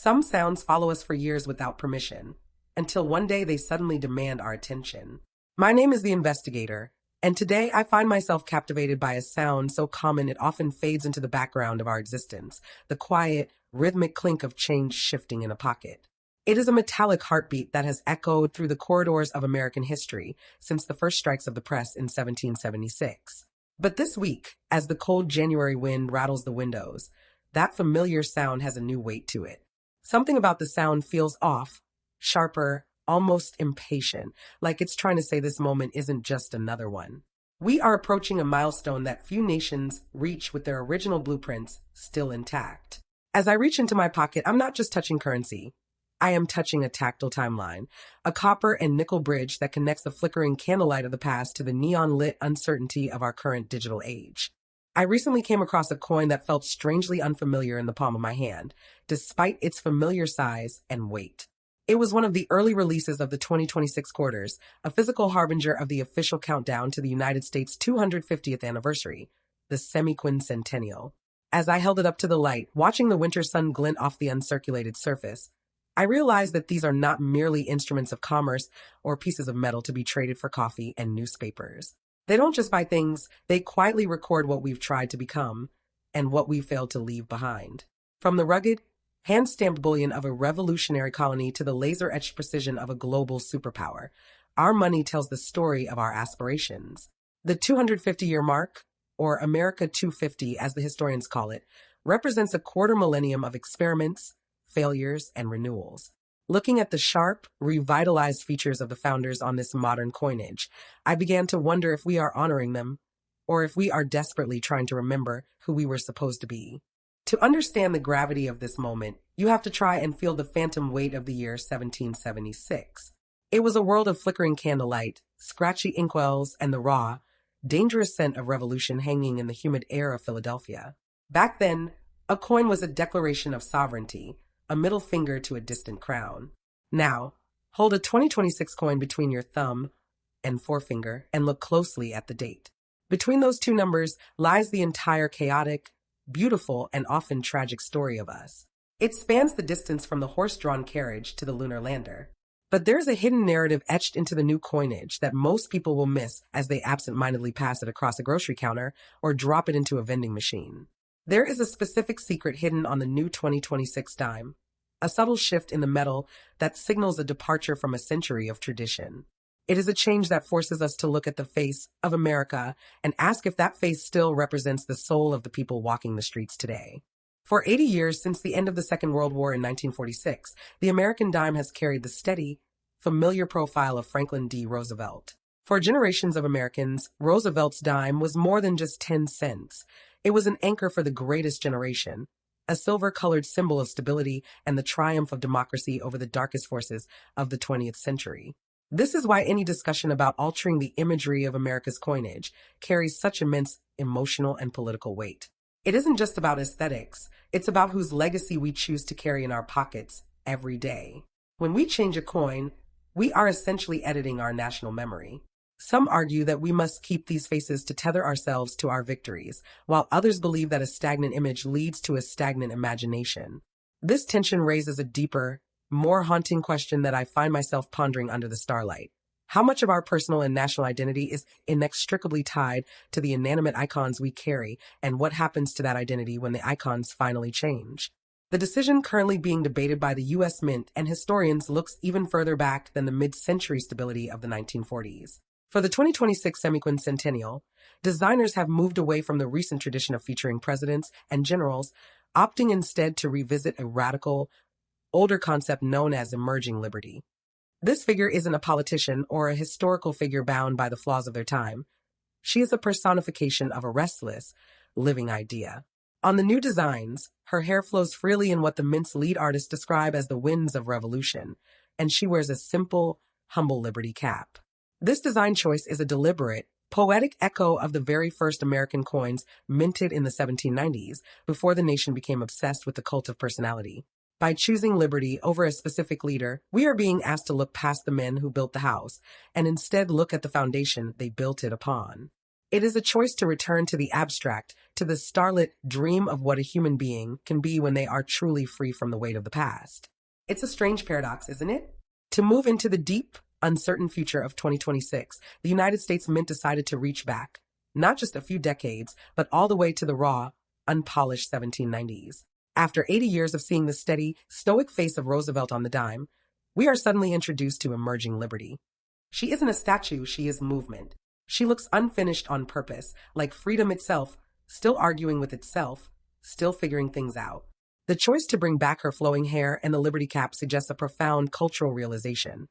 Some sounds follow us for years without permission, until one day they suddenly demand our attention. My name is the Investigator, and today I find myself captivated by a sound so common it often fades into the background of our existence, the quiet, rhythmic clink of change shifting in a pocket. It is a metallic heartbeat that has echoed through the corridors of American history since the first strikes of the press in 1776. But this week, as the cold January wind rattles the windows, that familiar sound has a new weight to it. Something about the sound feels off, sharper, almost impatient, like it's trying to say this moment isn't just another one. We are approaching a milestone that few nations reach with their original blueprints still intact. As I reach into my pocket, I'm not just touching currency. I am touching a tactile timeline, a copper and nickel bridge that connects the flickering candlelight of the past to the neon-lit uncertainty of our current digital age. I recently came across a coin that felt strangely unfamiliar in the palm of my hand, despite its familiar size and weight. It was one of the early releases of the 2026 quarters, a physical harbinger of the official countdown to the United States' 250th anniversary, the Semiquincentennial. As I held it up to the light, watching the winter sun glint off the uncirculated surface, I realized that these are not merely instruments of commerce or pieces of metal to be traded for coffee and newspapers. They don't just buy things, they quietly record what we've tried to become and what we failed to leave behind. From the rugged, hand-stamped bullion of a revolutionary colony to the laser-etched precision of a global superpower, our money tells the story of our aspirations. The 250-year mark, or America 250 as the historians call it, represents a quarter millennium of experiments, failures, and renewals. Looking at the sharp, revitalized features of the founders on this modern coinage, I began to wonder if we are honoring them, or if we are desperately trying to remember who we were supposed to be. To understand the gravity of this moment, you have to try and feel the phantom weight of the year 1776. It was a world of flickering candlelight, scratchy inkwells, and the raw, dangerous scent of revolution hanging in the humid air of Philadelphia. Back then, a coin was a declaration of sovereignty, a middle finger to a distant crown. Now, hold a 2026 coin between your thumb and forefinger and look closely at the date. Between those two numbers lies the entire chaotic, beautiful, and often tragic story of us. It spans the distance from the horse-drawn carriage to the lunar lander. But there's a hidden narrative etched into the new coinage that most people will miss as they absent-mindedly pass it across a grocery counter or drop it into a vending machine. There is a specific secret hidden on the new 2026 dime, a subtle shift in the metal that signals a departure from a century of tradition. It is a change that forces us to look at the face of America and ask if that face still represents the soul of the people walking the streets today. For 80 years since the end of the Second World War in 1946, the American dime has carried the steady, familiar profile of Franklin D. Roosevelt. For generations of Americans, Roosevelt's dime was more than just 10 cents. It was an anchor for the greatest generation, a silver-colored symbol of stability and the triumph of democracy over the darkest forces of the 20th century. This is why any discussion about altering the imagery of America's coinage carries such immense emotional and political weight. It isn't just about aesthetics, it's about whose legacy we choose to carry in our pockets every day. When we change a coin, we are essentially editing our national memory. Some argue that we must keep these faces to tether ourselves to our victories, while others believe that a stagnant image leads to a stagnant imagination. This tension raises a deeper, more haunting question that I find myself pondering under the starlight. How much of our personal and national identity is inextricably tied to the inanimate icons we carry, and what happens to that identity when the icons finally change? The decision currently being debated by the U.S. Mint and historians looks even further back than the mid-century stability of the 1940s. For the 2026 Semiquincentennial, designers have moved away from the recent tradition of featuring presidents and generals, opting instead to revisit a radical, older concept known as emerging liberty. This figure isn't a politician or a historical figure bound by the flaws of their time. She is a personification of a restless, living idea. On the new designs, her hair flows freely in what the Mint's lead artists describe as the winds of revolution, and she wears a simple, humble liberty cap. This design choice is a deliberate, poetic echo of the very first American coins minted in the 1790s, before the nation became obsessed with the cult of personality. By choosing liberty over a specific leader, we are being asked to look past the men who built the house, and instead look at the foundation they built it upon. It is a choice to return to the abstract, to the starlit dream of what a human being can be when they are truly free from the weight of the past. It's a strange paradox, isn't it? To move into the deep, uncertain future of 2026, the United States Mint decided to reach back, not just a few decades, but all the way to the raw, unpolished 1790s. After 80 years of seeing the steady, stoic face of Roosevelt on the dime, we are suddenly introduced to emerging liberty. She isn't a statue, she is movement. She looks unfinished on purpose, like freedom itself, still arguing with itself, still figuring things out. The choice to bring back her flowing hair and the Liberty cap suggests a profound cultural realization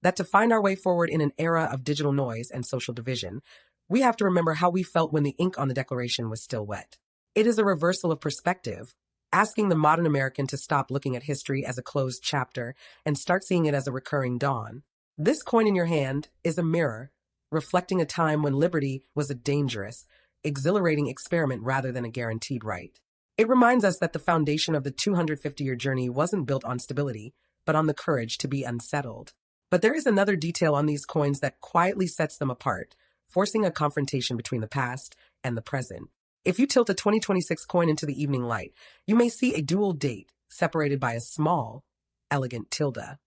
that to find our way forward in an era of digital noise and social division, we have to remember how we felt when the ink on the Declaration was still wet. It is a reversal of perspective, asking the modern American to stop looking at history as a closed chapter and start seeing it as a recurring dawn. This coin in your hand is a mirror, reflecting a time when liberty was a dangerous, exhilarating experiment rather than a guaranteed right. It reminds us that the foundation of the 250-year journey wasn't built on stability, but on the courage to be unsettled. But there is another detail on these coins that quietly sets them apart, forcing a confrontation between the past and the present. If you tilt a 2026 coin into the evening light, you may see a dual date separated by a small, elegant tilde.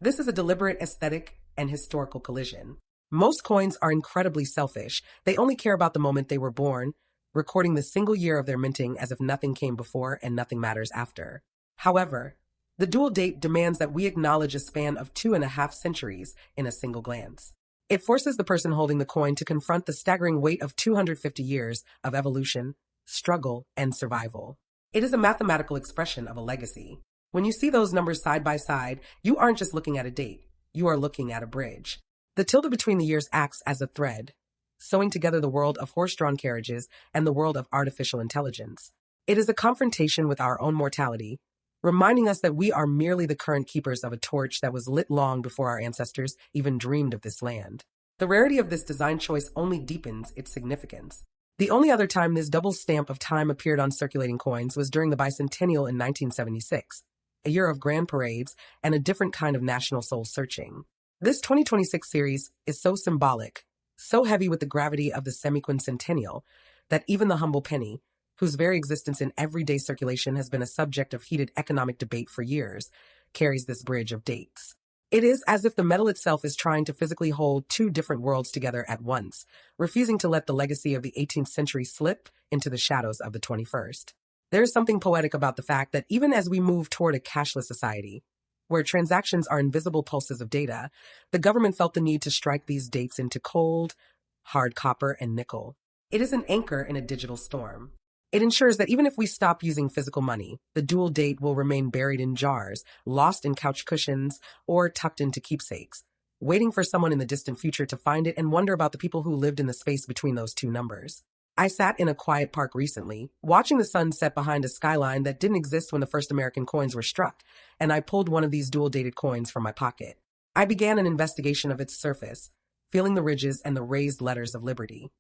This is a deliberate aesthetic and historical collision. Most coins are incredibly selfish. They only care about the moment they were born, recording the single year of their minting as if nothing came before and nothing matters after. However, the dual date demands that we acknowledge a span of 2.5 centuries in a single glance. It forces the person holding the coin to confront the staggering weight of 250 years of evolution, struggle, and survival. It is a mathematical expression of a legacy. When you see those numbers side by side, you aren't just looking at a date, you are looking at a bridge. The tilde between the years acts as a thread, sewing together the world of horse-drawn carriages and the world of artificial intelligence. It is a confrontation with our own mortality, reminding us that we are merely the current keepers of a torch that was lit long before our ancestors even dreamed of this land. The rarity of this design choice only deepens its significance. The only other time this double stamp of time appeared on circulating coins was during the bicentennial in 1976, a year of grand parades and a different kind of national soul searching. This 2026 series is so symbolic, so heavy with the gravity of the Semiquincentennial, that even the humble penny, whose very existence in everyday circulation has been a subject of heated economic debate for years, carries this bridge of dates. It is as if the metal itself is trying to physically hold two different worlds together at once, refusing to let the legacy of the 18th century slip into the shadows of the 21st. There is something poetic about the fact that even as we move toward a cashless society, where transactions are invisible pulses of data, the government felt the need to strike these dates into cold, hard copper and nickel. It is an anchor in a digital storm. It ensures that even if we stop using physical money, the dual date will remain buried in jars, lost in couch cushions, or tucked into keepsakes, waiting for someone in the distant future to find it and wonder about the people who lived in the space between those two numbers. I sat in a quiet park recently, watching the sun set behind a skyline that didn't exist when the first American coins were struck, and I pulled one of these dual-dated coins from my pocket. I began an investigation of its surface, feeling the ridges and the raised letters of liberty.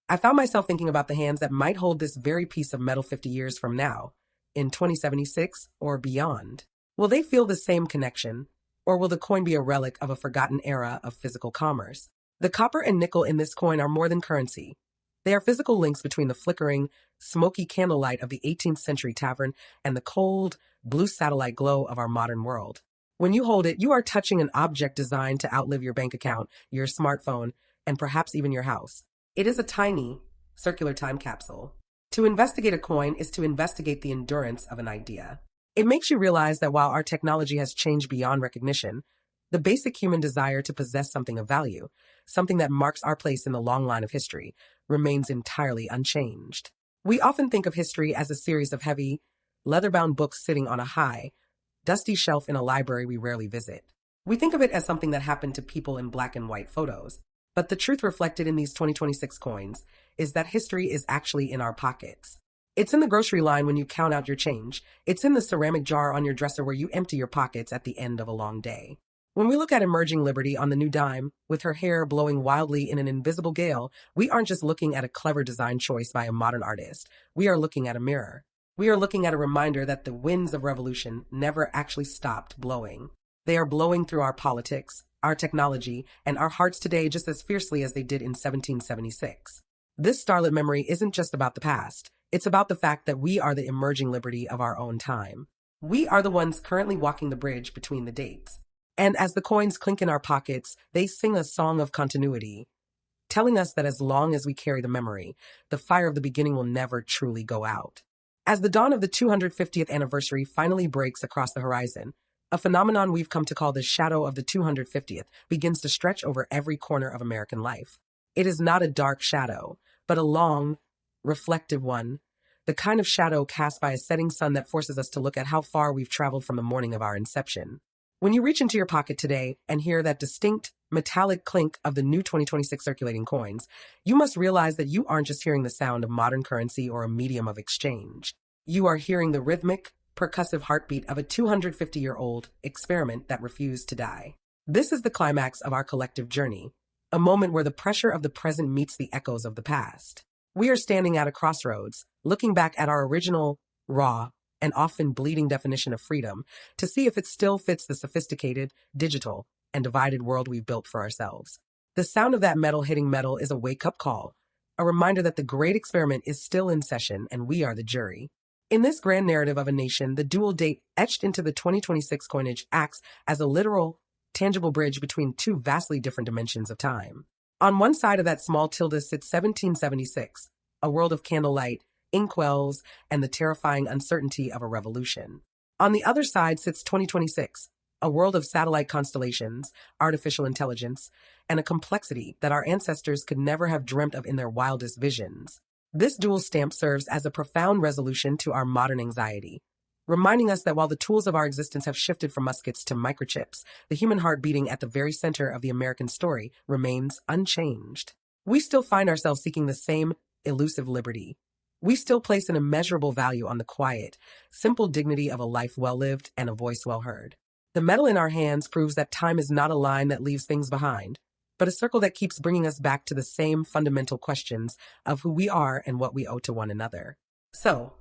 I found myself thinking about the hands that might hold this very piece of metal 50 years from now, in 2076 or beyond. Will they feel the same connection, or will the coin be a relic of a forgotten era of physical commerce? The copper and nickel in this coin are more than currency. They are physical links between the flickering, smoky candlelight of the 18th century tavern and the cold, blue satellite glow of our modern world. When you hold it, you are touching an object designed to outlive your bank account, your smartphone, and perhaps even your house. It is a tiny, circular time capsule. To investigate a coin is to investigate the endurance of an idea. It makes you realize that while our technology has changed beyond recognition, the basic human desire to possess something of value, something that marks our place in the long line of history, remains entirely unchanged. We often think of history as a series of heavy, leather-bound books sitting on a high, dusty shelf in a library we rarely visit. We think of it as something that happened to people in black and white photos. But the truth reflected in these 2026 coins is that history is actually in our pockets. It's in the grocery line when you count out your change. It's in the ceramic jar on your dresser where you empty your pockets at the end of a long day. When we look at emerging Liberty on the new dime, with her hair blowing wildly in an invisible gale, we aren't just looking at a clever design choice by a modern artist. We are looking at a mirror. We are looking at a reminder that the winds of revolution never actually stopped blowing. They are blowing through our politics, our technology, and our hearts today just as fiercely as they did in 1776. This starlit memory isn't just about the past. It's about the fact that we are the emerging liberty of our own time. We are the ones currently walking the bridge between the dates. And as the coins clink in our pockets, they sing a song of continuity, telling us that as long as we carry the memory, the fire of the beginning will never truly go out. As the dawn of the 250th anniversary finally breaks across the horizon, a phenomenon we've come to call the shadow of the 250th begins to stretch over every corner of American life. It is not a dark shadow, but a long, reflective one, the kind of shadow cast by a setting sun that forces us to look at how far we've traveled from the morning of our inception. When you reach into your pocket today and hear that distinct, metallic clink of the new 2026 circulating coins, you must realize that you aren't just hearing the sound of modern currency or a medium of exchange. You are hearing the rhythmic, percussive heartbeat of a 250-year-old experiment that refused to die. This is the climax of our collective journey, a moment where the pressure of the present meets the echoes of the past. We are standing at a crossroads, looking back at our original, raw, and often bleeding definition of freedom to see if it still fits the sophisticated, digital, and divided world we've built for ourselves. The sound of that metal hitting metal is a wake-up call, a reminder that the great experiment is still in session and we are the jury. In this grand narrative of a nation, the dual date etched into the 2026 coinage acts as a literal, tangible bridge between two vastly different dimensions of time. On one side of that small tilde sits 1776, a world of candlelight, inkwells, and the terrifying uncertainty of a revolution. On the other side sits 2026, a world of satellite constellations, artificial intelligence, and a complexity that our ancestors could never have dreamt of in their wildest visions. This dual stamp serves as a profound resolution to our modern anxiety, reminding us that while the tools of our existence have shifted from muskets to microchips, the human heart beating at the very center of the American story remains unchanged. We still find ourselves seeking the same elusive liberty. We still place an immeasurable value on the quiet, simple dignity of a life well lived and a voice well heard. The metal in our hands proves that time is not a line that leaves things behind, but a circle that keeps bringing us back to the same fundamental questions of who we are and what we owe to one another. So,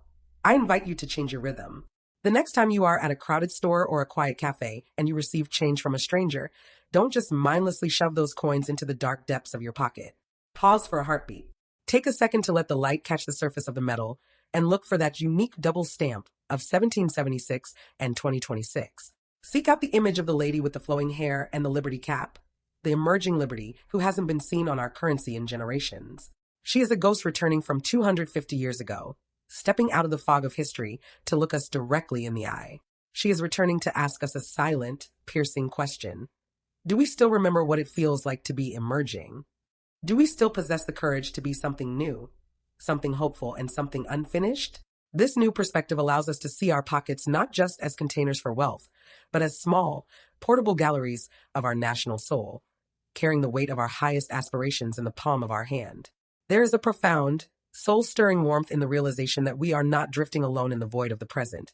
I invite you to change your rhythm. The next time you are at a crowded store or a quiet cafe and you receive change from a stranger, don't just mindlessly shove those coins into the dark depths of your pocket. Pause for a heartbeat. Take a second to let the light catch the surface of the metal and look for that unique double stamp of 1776 and 2026. Seek out the image of the lady with the flowing hair and the liberty cap, the emerging liberty who hasn't been seen on our currency in generations. She is a ghost returning from 250 years ago, stepping out of the fog of history to look us directly in the eye. She is returning to ask us a silent, piercing question. Do we still remember what it feels like to be emerging? Do we still possess the courage to be something new, something hopeful, and something unfinished? This new perspective allows us to see our pockets not just as containers for wealth, but as small, portable galleries of our national soul, carrying the weight of our highest aspirations in the palm of our hand. There is a profound, soul-stirring warmth in the realization that we are not drifting alone in the void of the present.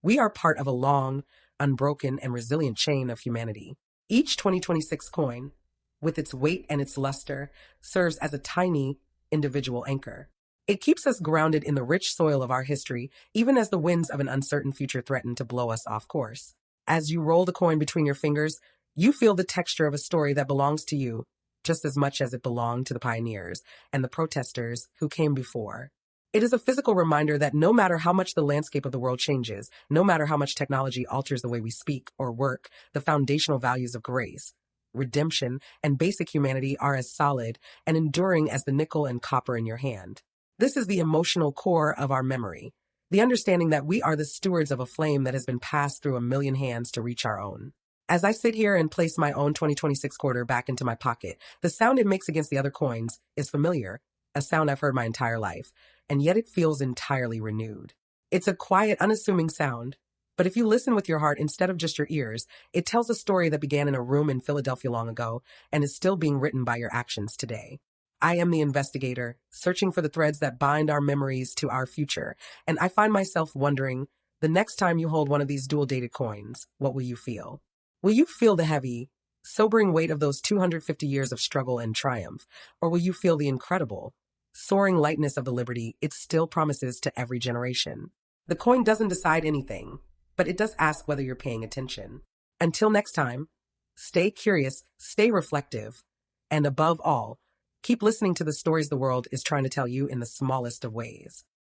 We are part of a long, unbroken, and resilient chain of humanity. Each 2026 coin, with its weight and its luster, serves as a tiny, individual anchor. It keeps us grounded in the rich soil of our history, even as the winds of an uncertain future threaten to blow us off course. As you roll the coin between your fingers, you feel the texture of a story that belongs to you, just as much as it belonged to the pioneers and the protesters who came before. It is a physical reminder that no matter how much the landscape of the world changes, no matter how much technology alters the way we speak or work, the foundational values of grace, redemption, and basic humanity are as solid and enduring as the nickel and copper in your hand. This is the emotional core of our memory, the understanding that we are the stewards of a flame that has been passed through a million hands to reach our own. As I sit here and place my own 2026 quarter back into my pocket, the sound it makes against the other coins is familiar, a sound I've heard my entire life, and yet it feels entirely renewed. It's a quiet, unassuming sound, but if you listen with your heart instead of just your ears, it tells a story that began in a room in Philadelphia long ago and is still being written by your actions today. I am the investigator, searching for the threads that bind our memories to our future, and I find myself wondering, the next time you hold one of these dual-dated coins, what will you feel? Will you feel the heavy, sobering weight of those 250 years of struggle and triumph, or will you feel the incredible, soaring lightness of the liberty it still promises to every generation? The coin doesn't decide anything, but it does ask whether you're paying attention. Until next time, stay curious, stay reflective, and above all, Keep listening to the stories the world is trying to tell you in the smallest of ways.